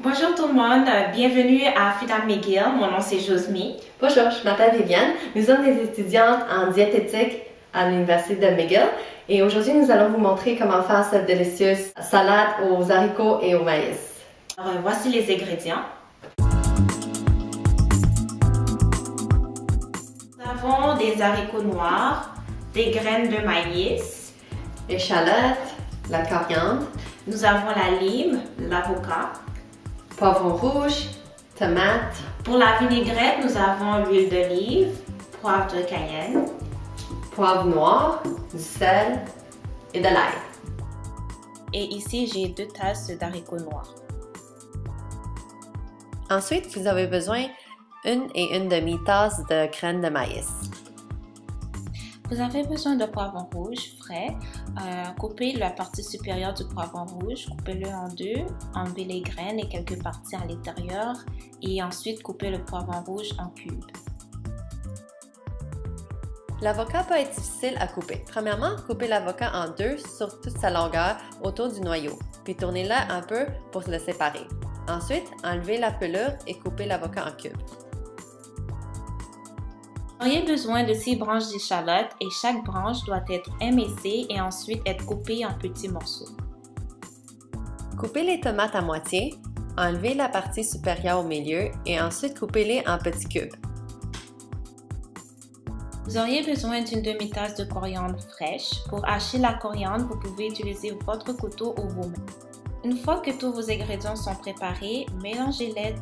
Bonjour tout le monde, bienvenue à FUDAM McGill. Mon nom c'est Josmy. Bonjour, je m'appelle Viviane. Nous sommes des étudiantes en diététique à l'Université de McGill et aujourd'hui nous allons vous montrer comment faire cette délicieuse salade aux haricots et au maïs. Alors, voici les ingrédients. Nous avons des haricots noirs, des graines de maïs, Échalotes, la coriandre, nous avons la lime, l'avocat. poivron rouge, tomates. Pour la vinaigrette, nous avons l'huile d'olive, poivre de cayenne, poivre noir, du sel et de l'ail. Et ici, j'ai 2 tasses d'haricots noirs. Ensuite, vous avez besoin d'une et une demi-tasse de graines de maïs. Vous avez besoin de poivron rouge frais. Coupez la partie supérieure du poivron rouge, coupez-le en deux, enlevez les graines et quelques parties à l'intérieur et ensuite coupez le poivron rouge en cubes. L'avocat peut être difficile à couper. Premièrement, coupez l'avocat en deux sur toute sa longueur autour du noyau, puis tournez-le un peu pour le séparer. Ensuite, enlevez la pelure et coupez l'avocat en cubes. Vous auriez besoin de 6 branches d'échalotes et chaque branche doit être émincée et ensuite être coupée en petits morceaux. Coupez les tomates à moitié, enlevez la partie supérieure au milieu et ensuite coupez-les en petits cubes. Vous auriez besoin d'une demi-tasse de coriandre fraîche. Pour hacher la coriandre, vous pouvez utiliser votre couteau ou vos mains. Une fois que tous vos ingrédients sont préparés, mélangez-les.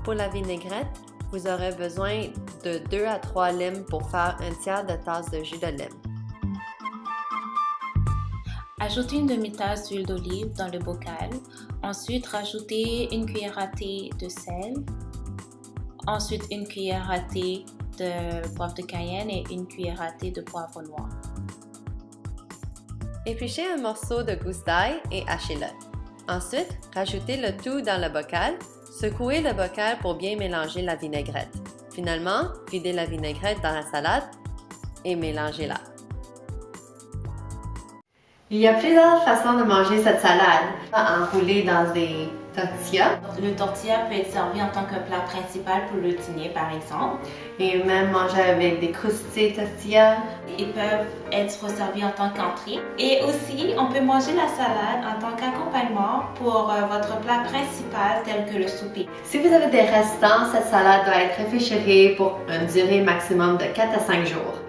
Pour la vinaigrette, vous aurez besoin de 2 à 3 limes pour faire un tiers de tasse de jus de lime. Ajoutez une demi-tasse d'huile d'olive dans le bocal. Ensuite, rajoutez une cuillère à thé de sel. Ensuite, une cuillère à thé de poivre de cayenne et une cuillère à thé de poivre noir. Épluchez un morceau de gousse d'ail et hachez-le. Ensuite, rajoutez le tout dans le bocal. Secouez le bocal pour bien mélanger la vinaigrette. Finalement, videz la vinaigrette dans la salade et mélangez-la. Il y a plusieurs façons de manger cette salade. Enroulée dans des tortillas. Le tortilla peut être servi en tant que plat principal pour le dîner, par exemple. Et même manger avec des croustilles tortillas. Ils peuvent être servis en tant qu'entrée. Et aussi, on peut manger la salade en tant qu'accompagnement pour votre plat principal tel que le souper. Si vous avez des restants, cette salade doit être réfrigérée pour une durée maximum de 4 à 5 jours.